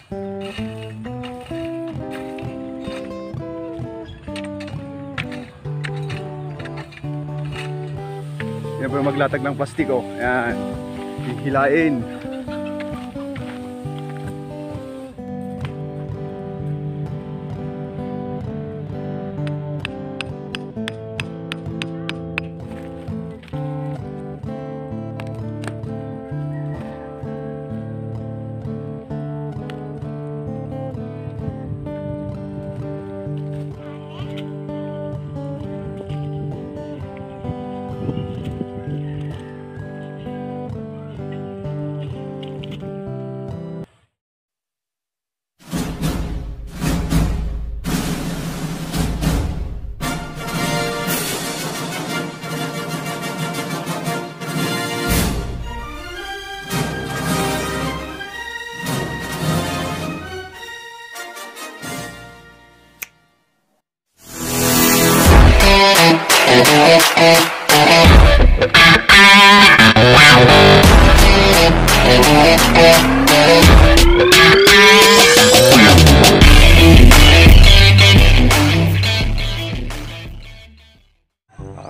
Yan po yung maglatag ng plastiko. Ayan. Hihilain.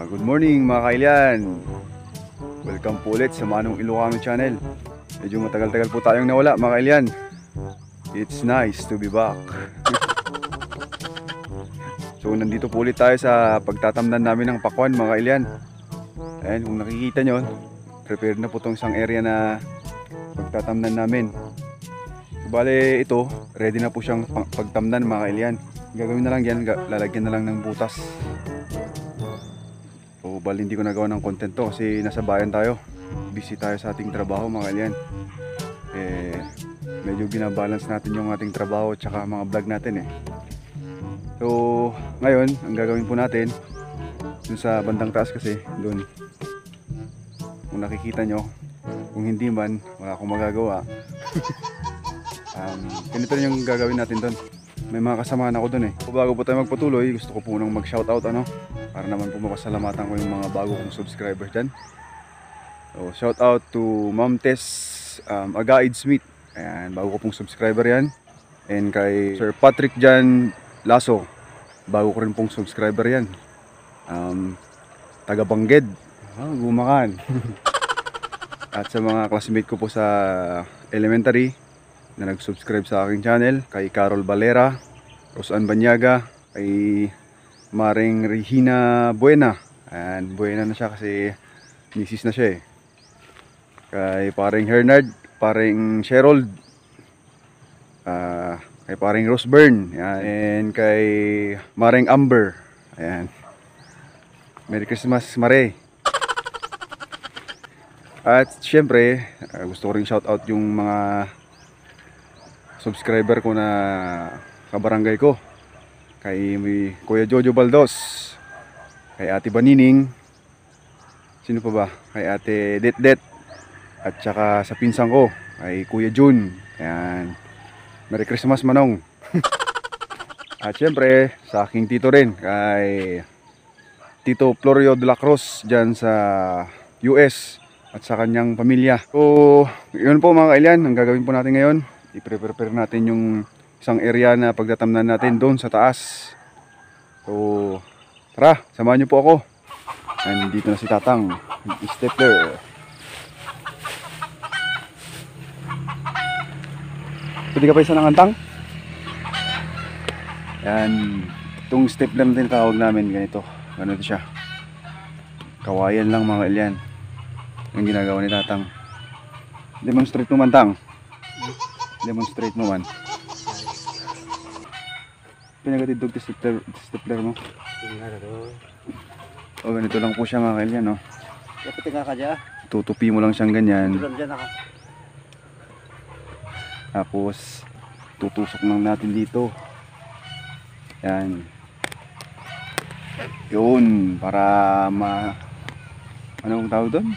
Good morning mga kailyan. Welcome po ulit sa Manong Ilocano channel. Medyo matagal-tagal po tayong nawala mga kailyan. It's nice to be back. So nandito po ulit tayo sa pagtatamnan namin ng pakwan mga kailyan. Ayan, kung nakikita nyo, prepare na po itong isang area na pagtatamnan namin. Bale ito, ready na po siyang pagtamnan mga kailyan. Gagawin na lang yan, lalagyan na lang ng butas. So bali hindi ko nagawa ng content to kasi nasa bayan tayo. Busy tayo sa ating trabaho mga kailyan. Medyo binabalance natin yung ating trabaho at saka mga vlog natin eh. So ngayon, ang gagawin po natin dun sa bandang taas kasi, dun kung nakikita nyo, kung hindi man, wala akong magagawa. Ganito rin yung gagawin natin dun. May mga kasamahan ako dun eh. So, bago po tayo magpatuloy, gusto ko po nang mag-shoutout para naman po mapasalamatan ko yung mga bago kong subscribers dyan. So shoutout to Ma'am Tess Agaid Smith. Ayan, bago ko pong subscriber yan. And kay Sir Patrick Jan Lasso, bago ko rin pong subscriber yan. Taga Bangged, Gumakan. At sa mga classmate ko po sa elementary na nag-subscribe sa aking channel, kay Carol Valera, Rosan Banyaga, kay Maring Regina Buena. Ayan, Buena na siya kasi misis na siya eh. Kay paring Hernard, paring Sherold, kay paring Roseburn, ayan. And kay Maring Amber. Ayan. Merry Christmas Mare. At syempre, gusto ko rin shoutout yung mga subscriber ko na kabarangay ko. Kay Kuya Jojo Baldos, kay Ate Banining, sino pa ba? Kay Ate Det, at saka sa pinsang ko, kay Kuya Jun. Ayan. Merry Christmas Manong. At syempre sa aking tito rin, kay Tito Florio de la Cruz dyan sa US at sa kanyang pamilya. So yun po mga kailyan, ang gagawin po natin ngayon, i-prepare natin yung isang area na pagtatamnan natin doon sa taas. So tara, samahan nyo po ako. Nandito na si Tatang stepler. Pwede ka pa isa ng antang? Yan, itong stepler na tinatawag namin, ganito siya. Kawayan lang mga kailyan yung ginagawa ni Tatang. Demonstrate mo man, Tang. Demonstrate mo man. Pinagatidog ti stepler mo. O ganito lang po siya mga kailyan, no? Tutupi mo lang siyang ganyan. Tapos tutusok lang natin dito. Yan. Yun, para anong tawag doon?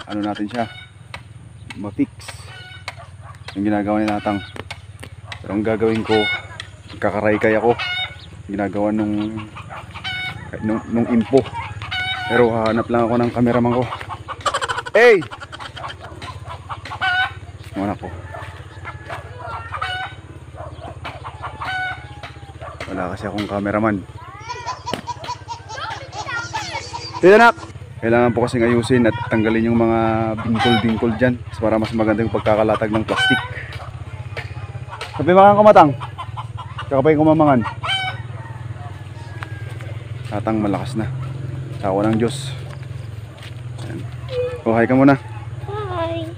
Ano natin siya? Ma-fix. Yung ginagawa ni Tatang. Pero ang gagawin ko, kakaraykay ako. Ginagawa nung impo. Pero hahanap lang ako ng cameraman ko. Hey! Muna po. Wala kasi akong cameraman. Ito nak! Kailangan po kasing ayusin at tanggalin yung mga bingkol-bingkol dyan para mas maganda yung pagkakalatag ng plastic. Sabi mga kamatang, kakapay kumamangan. Tatang malakas na. Tawa ng Diyos. Ayan. Oh, hi ka muna. Hi.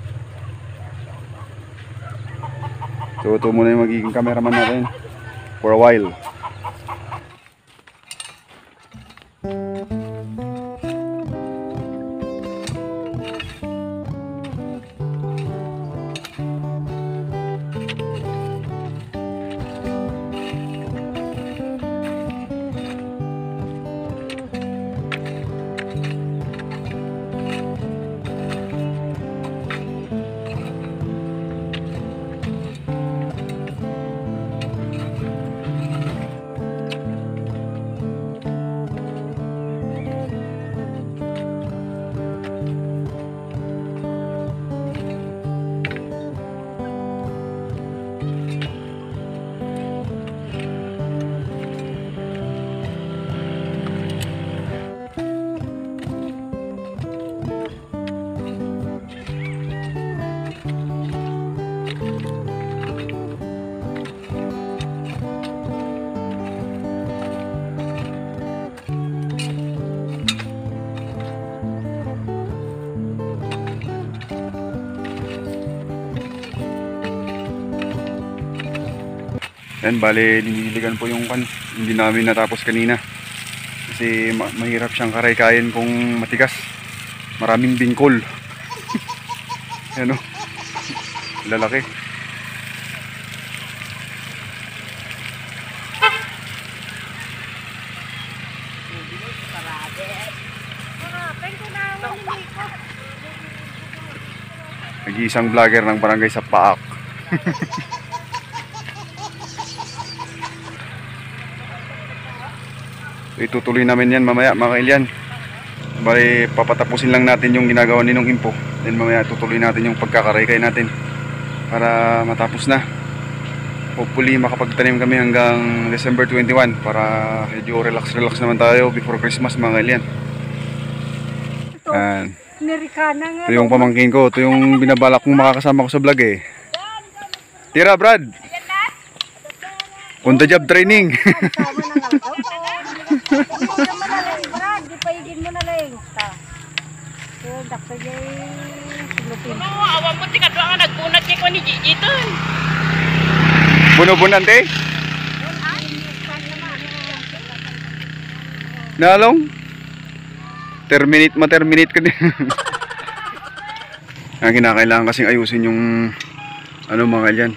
So ito muna yung magiging cameraman natin for a while. Yan, bale diniligan po yung kan. Hindi namin natapos kanina. Kasi mahirap siyang karaykayin kung matigas. Maraming bingkol. Yan o. Lalaki. Nag-iisang vlogger ng barangay sa Paak. So, itutuloy namin yan mamaya mga kailyan. Bali papatapusin lang natin yung ginagawa ninong impo. Then mamaya tutuloy natin yung pagkakaraykay natin para matapos na. Hopefully makapagtanim kami hanggang December 21 para medyo relax naman tayo before Christmas mga kailyan. Ito yung pamangkin ko. Ito yung binabalak kong makakasama ko sa vlog eh. Tira Brad, on the job training. Buno-bunan te? Nalong? Terminate ka din. Ang kinakailangan kasing ayusin yung ano mga yan,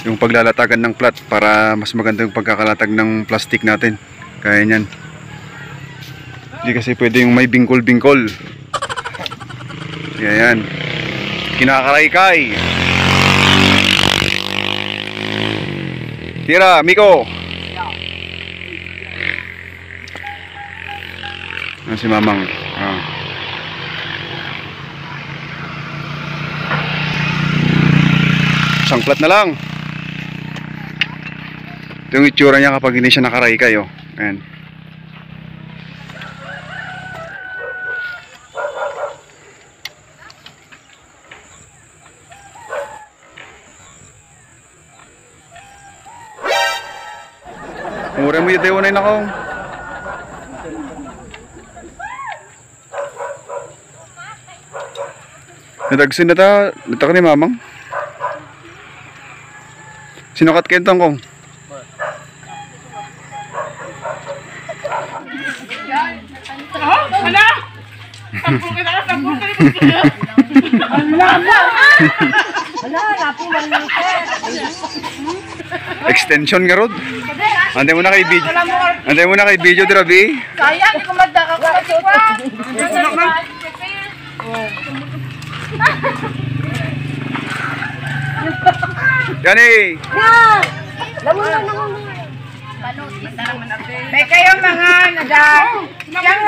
yung paglalatagan ng plat para mas maganda yung pagkakalatag ng plastic natin. Kaya nyan. Hindi kasi pwede yung may bingkol-bingkol. Kaya yan. Kinakaraykay. Tira, Miko. Si Mamang. Isang plat na lang. Ito yung itsura niya kapag hindi siya nakaraykay. Oh. Ayan. Mura mo yung tayo na yun ako. Nadagsin na ta. Nata ka ni Mamang. Sinukat kayo itong kong. Extension nga rod. Antay mo na kay video. Antay mo na kay video Drabi. Sayang, kumadda ka ko. Yan eh. May kayo mga nadan. Yang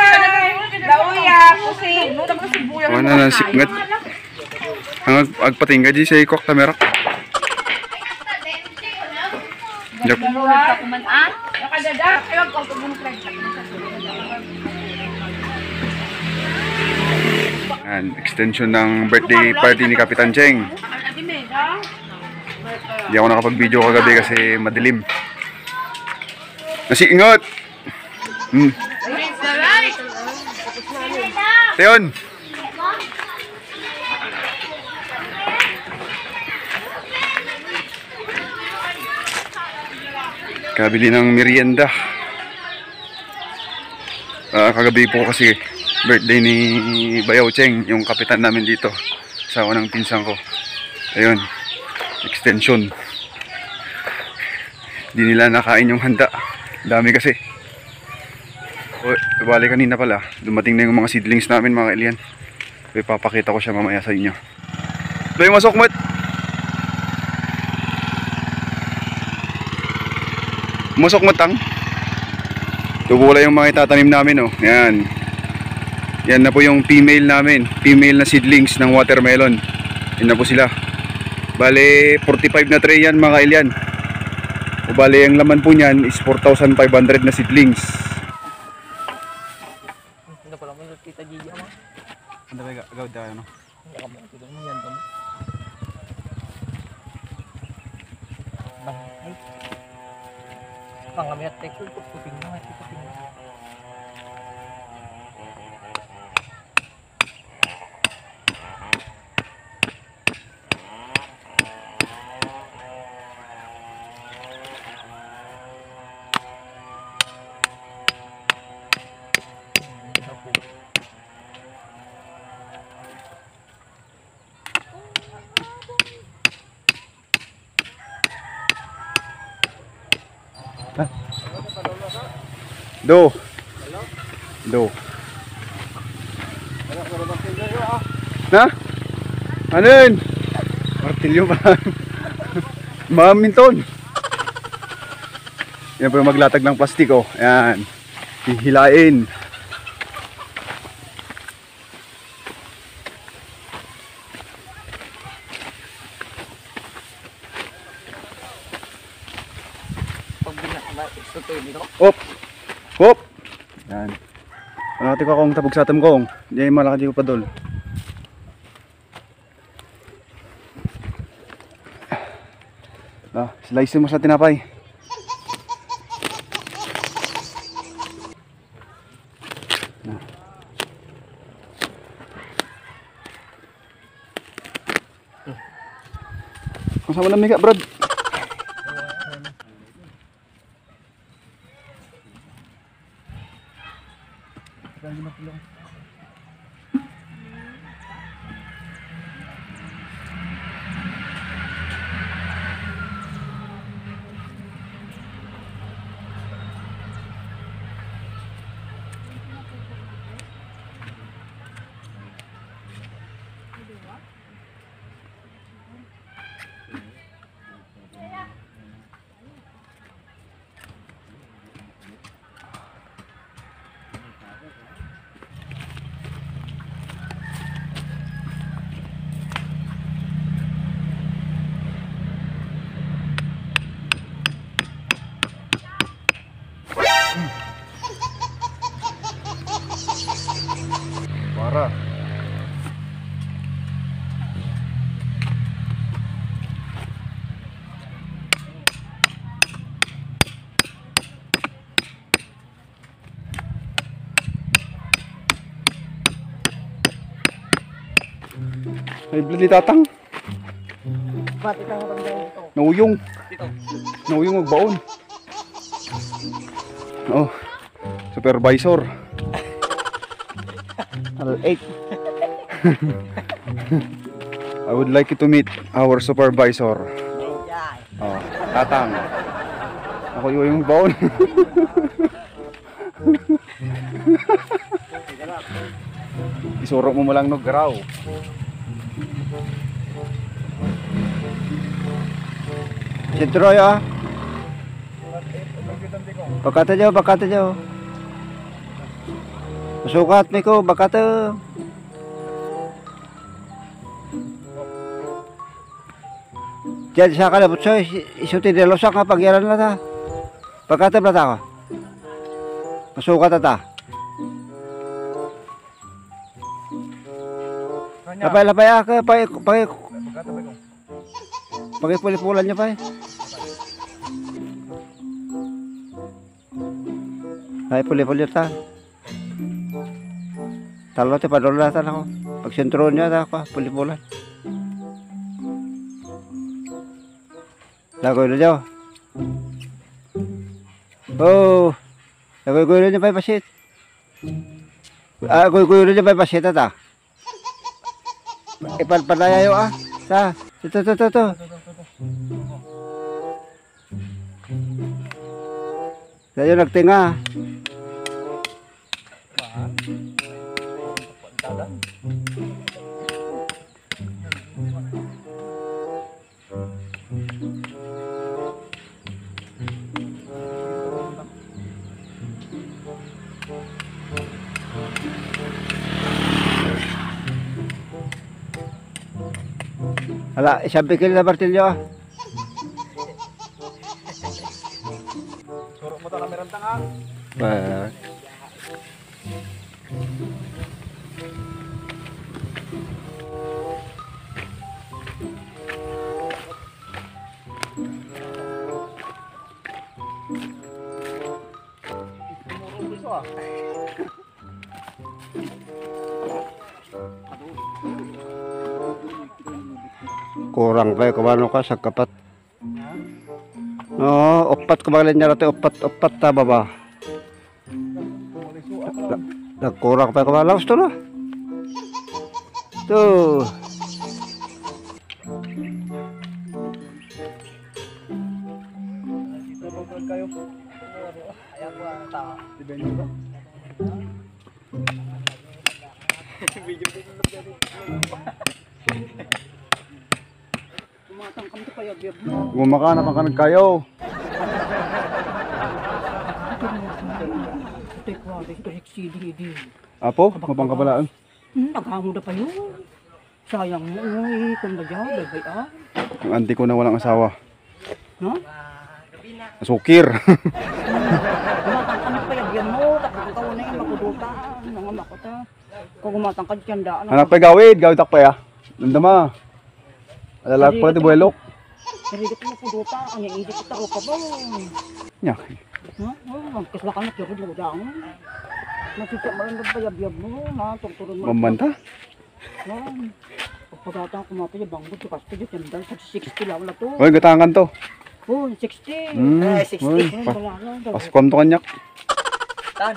lauya, pusin. Ano na sikngat. Ang agpating ka di sa ikok tamerak. Yup. Nakadada. Ewan ko kung Yan, extension ng birthday party ni Kapitan Cheng. Hindi ako nakapag-video kagabi kasi madilim. Ingot! Teon! Kabili ng merienda. Kagabi po kasi birthday ni Bayaw Cheng, yung kapitan namin dito. Asawa ng pinsan ko. Ayun, extension. Hindi nila nakain yung handa. Dami kasi. Bali kanina pala, dumating na yung mga seedlings namin mga alien. Ipapakita ko siya mamaya sa inyo. Doy masok mat. Masok matang. Tubula yung mga itatanim namin oh. Yan. Yan na po yung female namin. Female na seedlings ng watermelon. Yan na po sila. Bale 45 na tray yan mga alien. O bale ang laman po niyan is 4,500 na seedlings. Hindi pala mo yung tita Gigi mo. Ano ba gawin tayo no? Hindi ka mo. Tita mo yan mo. Ay. Pangami at teko. Kuping na. Kuping na. Do. Do. Na? Ano yun? Martilyo ba? Maminton. Yan po yung maglatag ng plastiko. Ayan. Hihilain. Pag binakala, ito dito. Op! Hop! Yan. Malaki ko akong tabog sa atam kong. Diyan yung malaki ko pa dol. Slice mo sa tinapay. Kung saan mo namiga, Brad? Para. Ay, blood ni tatang. Bakit ang ramdam ito? Nauyong. Dito. Nauyong magbaon. Oh. Supervisor. L8. I would like you to meet our supervisor. Oh, tatang. Ako yung baon. Isurok mo lang no graw. Sentro ya. Bakata jaw, bakata jaw. Sukat mi ko, bakata. Diyan sa kalabot so isuti de losak nga pagyaran na ta. Pagkatap na ta ko. Masukat ta. Lapay ka pag pulipulan niya pa eh. Ay puli-puli ta. Talo ti padula ta ako. Pag sentro niya ta ko puli-pulan. Lagoy na daw. Oh. Lagoy na pa pasit. Goy na pa pasit ta. Ipadpadaya yo ah. Sa. Ito. Saya nagtinga. Ala, isang pikil na martilyo ah. Surok mo to kamerang tanga. Kurang pa kumano ka sa kapat. No, opat kumagalin niya natin opat ta baba. Nagkurang pa kumalaos to no. Tuh. Gumakanap ang kanag kayo. Apo, mapangkabalaan. Naghango na pa yun. Sayang mo, kung na dyan, babay ah. Ang auntie ko na walang asawa. No? Sukir. Gumatang ka pa yagyan mo, takot ka na yung makuduta, mga makuta. Kung gumatang ka dyan daan. Anak pa gawid takpay ah. Nandama. Alalak pala ti buwelok. Sarigit mo kuduta, ang iidit kita o ka ba? Nyak. Kasla ka na kiro mo daan. Nasisya mo rin na bayab-yab mo, tungturon mo. Mambanta. Pagkatang kumata yung banggod, yung kasto yung tandang, 60 lang na to. Oy, gatangan to. Oh, 60. 60. Paskom to kanyak. Tan.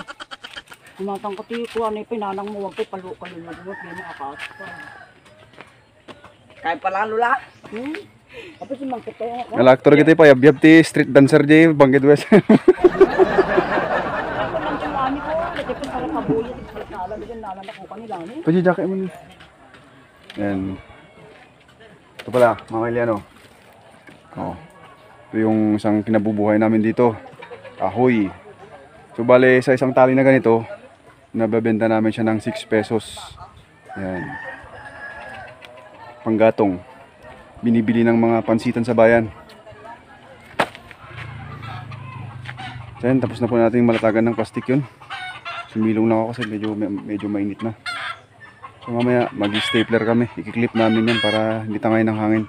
Kumatang ka ti, kung ano yung pinanang mo, wag kayo palukal-lulog, hindi makakas pa. Kaya pala lula. Tapos yung mangkot kayo. Alaktor kita pa yab ti street dancer di Banggit West. Ako lang yung mami ko, lagay ko parang kabuya, nala, bigyan nala na ko kanila. Pwede jacket mo ni. Yan. Ito pala, mga Iliano. Oh. Ito yung isang kinabubuhay namin dito. Ahoy. So bale sa isang tali na ganito, nabebenta namin siya ng 6 pesos. Yan. Panggatong. Binibili ng mga pansitan sa bayan. Then, tapos na po natin malatagan ng plastic yun. Sumilong lang ako kasi medyo mainit na. So mamaya mag-stapler kami. I-clip namin yan para hindi tangay ng hangin.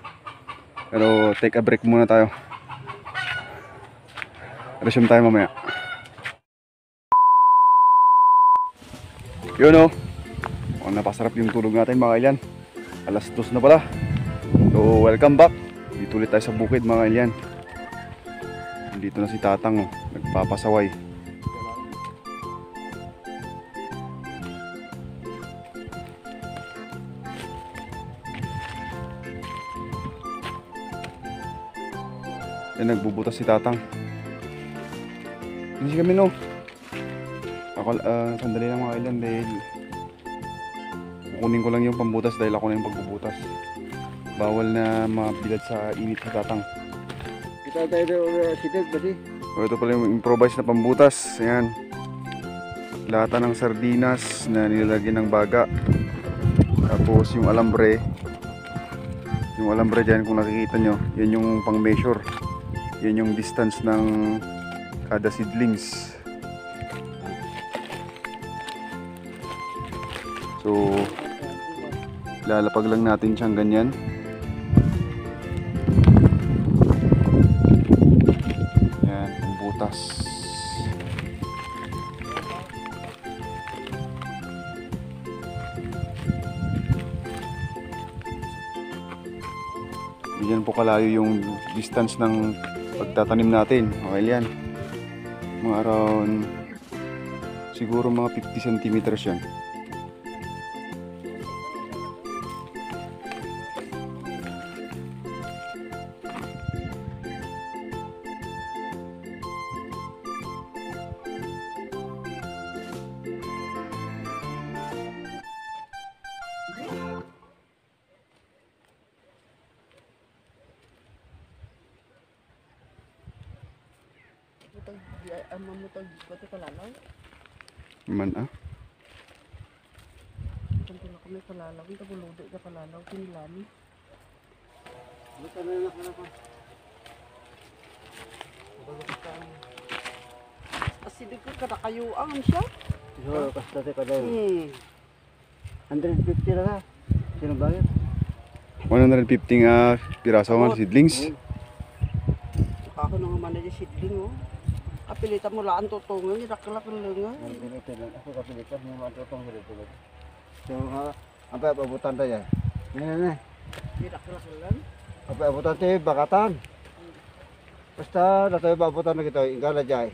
Pero take a break muna tayo. Resume tayo mamaya. Yun o. Napasarap yung tulog natin mga kailan. Alas 2 na pala. So welcome back. Dito ulit tayo sa bukid mga kailan. Dito na si Tatang nagpapasaway. Yan, nagbubutas si Tatang. Hindi kami no. Ako, sandali lang mga kailan dahil kukunin ko lang yung pambutas dahil ako na yung pagbubutas. Bawal na mabilad sa init sa Tatang. Kita tayo sited ba si? So ito pala yung improvise na pambutas. Ayan. Lata ng sardinas na nilalagyan ng baga. Tapos yung alambre Yung alambre dyan, kung nakikita nyo, yan yung pang measure. Yan yung distance ng kada seedlings. So lalapag lang natin siyang ganyan. Yan, ang butas. Ganyan po kalayo yung distance ng pagtatanim natin. Okay yan. Mga around siguro mga 50 centimeters yan. Mamutag ko ito kalalaw. Man ah. Itong tula kami kalalaw. Ito buludo ka kalalaw. Kinilani. Buta na lang ako. Kasi di ko katakayuang siya. So, kasi ka daw. 150 Hmm. na ka. Sino bayad? 150 nga piraso nga seedlings. Ako nang manager seedling oh. Kapilitan mo laan tutungan. Idakalak ng lunga. Ako kapilitan mo matutong dito. So, apa abutan tayo? Nah. Idakalak ng lunga. Apa abutan tayo bakatan. Basta tayo abutan na kita ingala jay.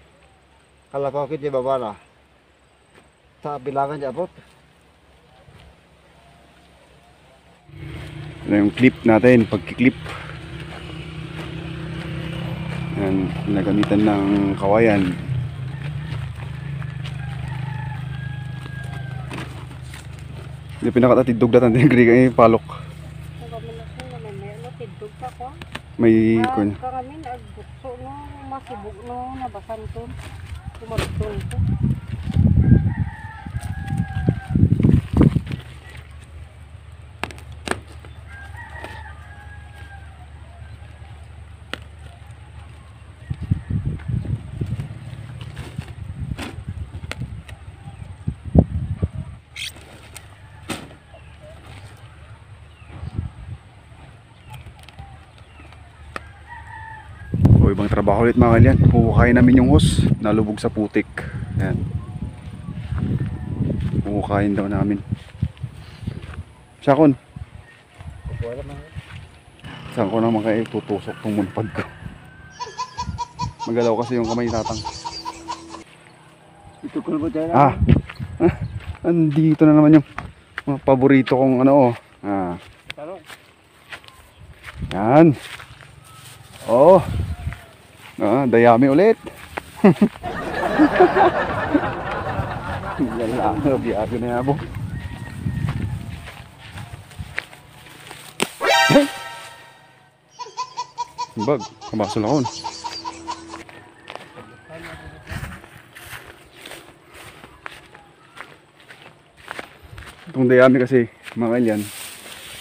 Kalau kau kita babala. Sa bilangan niya abot. Ito yung clip natin, pagkiklip. Yan, ginagamitan ng kawayan. Hindi pinakatatidog datan din yung palok. May kun. Kami nagbukso no, masibog no, nabasan to. Kumarutol to. O ibang trabaho ulit mga kalyan. Huhukayin namin yung hose, nalubog sa putik. Yan. Huhukayin daw namin. Sakon. Saan ko naman kayo tutusok tong munpad ko. Magalaw kasi yung kamay tatang. Ito kulbo tayo. Andito na naman yung mga paborito kong ano oh. Yan. Oh. Dayami ulit. Yan lang, biyago na yabo. Bag, kabasol ako. Itong dayami kasi, mga kalyan,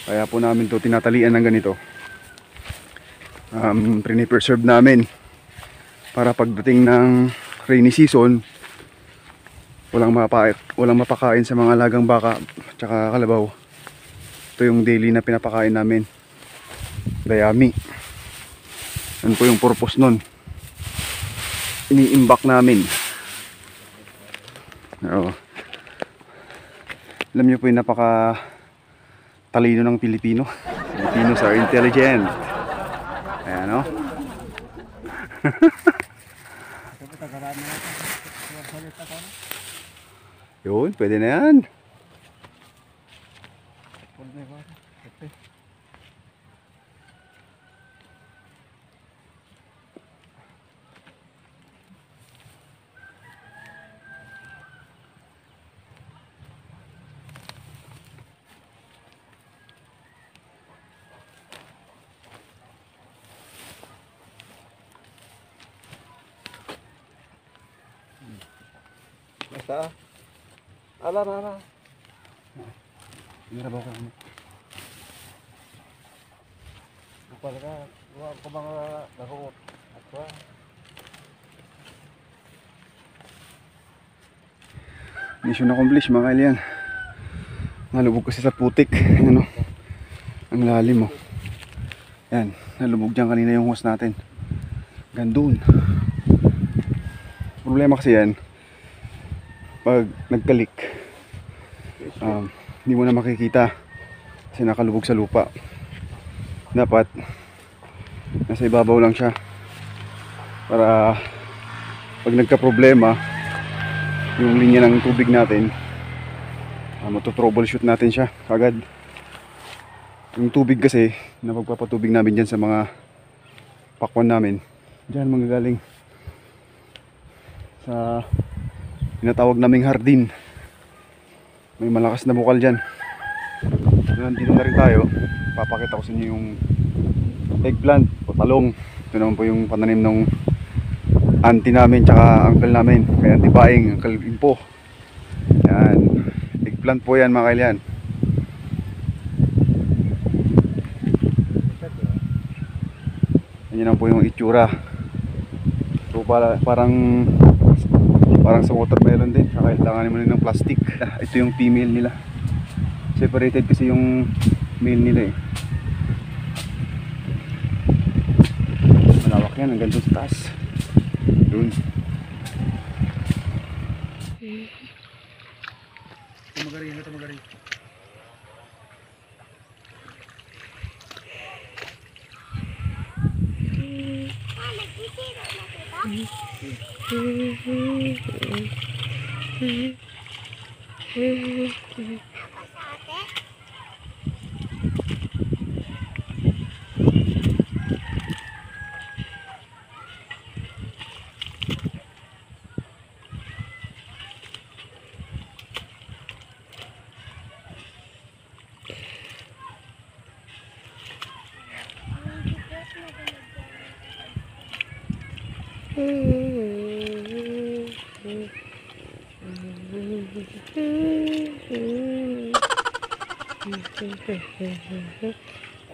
kaya po namin to tinatalian ng ganito. Pre-preserve namin para pagdating ng rainy season walang mapakain sa mga alagang baka tsaka kalabaw. Ito yung daily na pinapakain namin, dayami. Yan po yung purpose nun, ini-imbak namin. Oo. Alam niyo po yung napaka talino ng Pilipino. Filipinos are intelligent. Ayan o. Yun, pwede na yan. Basta. Ala. Mira ba ko? Talaga, huwag ko mga nahuot. At ba? Mission accomplished mga kailian. Nalubog kasi sa putik. Ano? Ang lalim oh. Yan, nalubog dyan kanina yung hose natin. Gandun. Problema kasi yan, pag nagkalik, hindi mo na makikita kasi nakalubog sa lupa. Dapat nasa ibabaw lang siya para pag nagka-problema yung linya ng tubig natin, matotroubleshoot natin siya agad. Yung tubig kasi na pagpapatubig namin dyan sa mga pakwan namin, dyan manggagaling sa tinatawag naming hardin. May malakas na bukal dyan. Nandito na rin tayo. Papakita ko sa inyo yung eggplant o talong. Ito naman po yung pananim ng auntie namin tsaka uncle namin, kay Auntie Baing, Uncle Impo. Yan, eggplant po yan mga kailian. Yan po yung itsura. So parang sa watermelon din, kailangan mo rin ng plastic. Ito yung female nila, separated kasi yung male nila eh. Malawak yan hanggang doon sa taas. Doon. Tumagarin.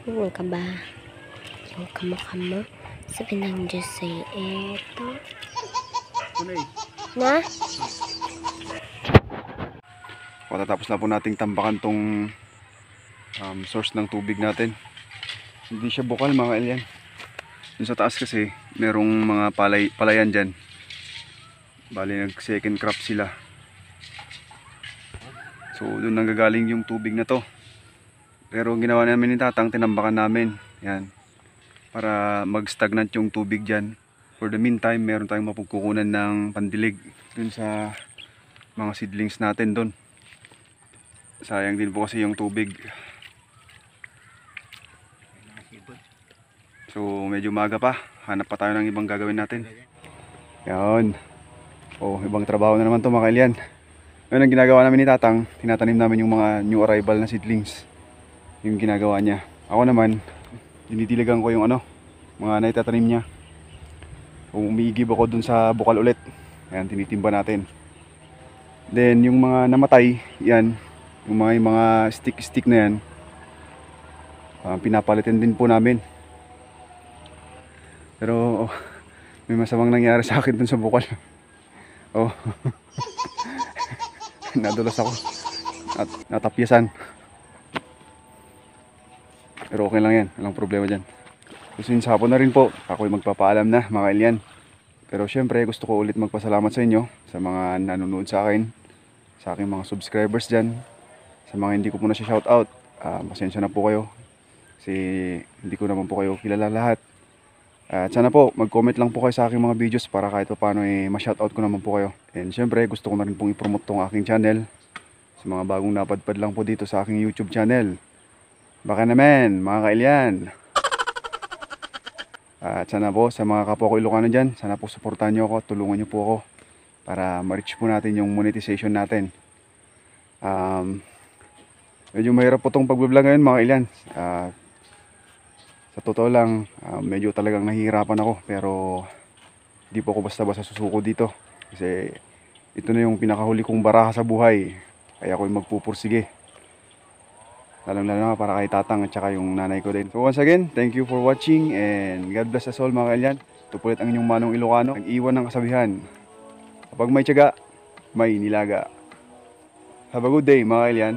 Huwag ka ba? Huwag ka mo. Sabi ng Diyos sa'yo, eto. Na? Patatapos na po nating tambakan tong source ng tubig natin. Hindi siya bukal mga kailian. Yung sa taas kasi merong mga palayan dyan. Bali nag second crop sila. So doon nanggagaling yung tubig na to. Pero ang ginawa namin ni Tatang, tinambakan namin. Yan. Para mag-stagnant yung tubig dyan. For the meantime, meron tayong mapagkukunan ng pandilig dun sa mga seedlings natin dun. Sayang din po kasi yung tubig. So medyo maga pa. Hanap pa tayo ng ibang gagawin natin. Yan. Oh, ibang trabaho na naman to mga kailian. Ngayon ang ginagawa namin ni Tatang, tinatanim namin yung mga new arrival na seedlings. Yung ginagawa niya. Ako naman, dinidiligan ko yung mga naitatanim niya. Kung umiigib ako dun sa bukal ulit, ayan, tinitimba natin. Then yung mga namatay, yan, yung mga stick na yan, pinapalitin din po namin. Pero may masamang nangyari sa akin dun sa bukal. Oh. Nadulas ako at natapyasan. Pero okay lang yan, walang problema dyan. So since hapon na rin po, ako'y magpapaalam na mga kailian. Pero syempre gusto ko ulit magpasalamat sa inyo, sa mga nanonood sa akin, sa aking mga subscribers dyan. Sa mga hindi ko po na siya shoutout, pasensya na po kayo kasi hindi ko naman po kayo kilala lahat. At sana po mag-comment lang po kayo sa aking mga videos para kahit pa paano ma-shoutout ko naman po kayo. And syempre gusto ko na rin pong i-promote tong aking channel sa mga bagong napadpad lang po dito sa aking YouTube channel. Baka naman mga kailian. At sana po sa mga kapwa ko Ilocano dyan, sana po suportahan nyo ako, tulungan nyo po ako para ma-reach po natin yung monetization natin. Medyo mahirap po itong pag-vlog ngayon mga kailian. Sa totoo lang, medyo talagang nahihirapan ako, pero hindi po ako basta-basta susuko dito. Kasi ito na yung pinakahuli kong baraha sa buhay, kaya ako'y magpupursige. Lalong-lalo na para kay Tatang at saka yung nanay ko din. So once again, thank you for watching and God bless us all mga kailyan. Ito po ulit ang inyong Manong Ilocano. Nag-iwan ng kasabihan. Kapag may tiyaga, may nilaga. Have a good day mga kailyan.